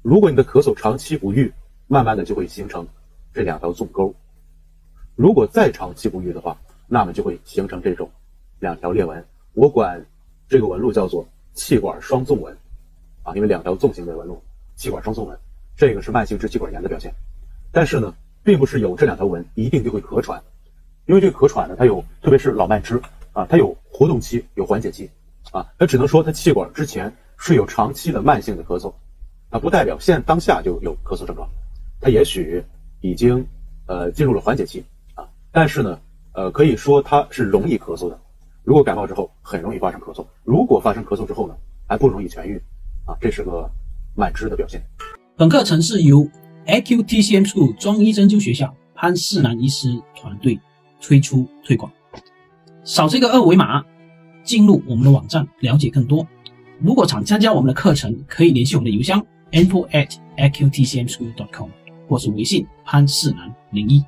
如果你的咳嗽长期不愈，慢慢的就会形成这2条纵沟。如果再长期不愈的话，那么就会形成这种2条裂纹。我管这个纹路叫做气管双纵纹啊，因为2条纵形的纹路，气管双纵纹，这个是慢性支气管炎的表现。但是呢，并不是有这2条纹一定就会咳喘，因为这个咳喘呢，它有，特别是老慢支啊，它有活动期，有缓解期啊，它只能说它气管之前是有长期的慢性的咳嗽啊，不代表当下就有咳嗽症状，它也许已经进入了缓解期啊，但是呢可以说它是容易咳嗽的。如果感冒之后很容易发生咳嗽，如果发生咳嗽之后呢，还不容易痊愈啊，这是个慢支的表现。本课程是由 AQTCM School 中医针灸学校潘世南医师团队推出推广。扫这个2维码进入我们的网站了解更多。如果想参加我们的课程，可以联系我们的邮箱 info@aqtcmschool.com 或是微信潘世南01。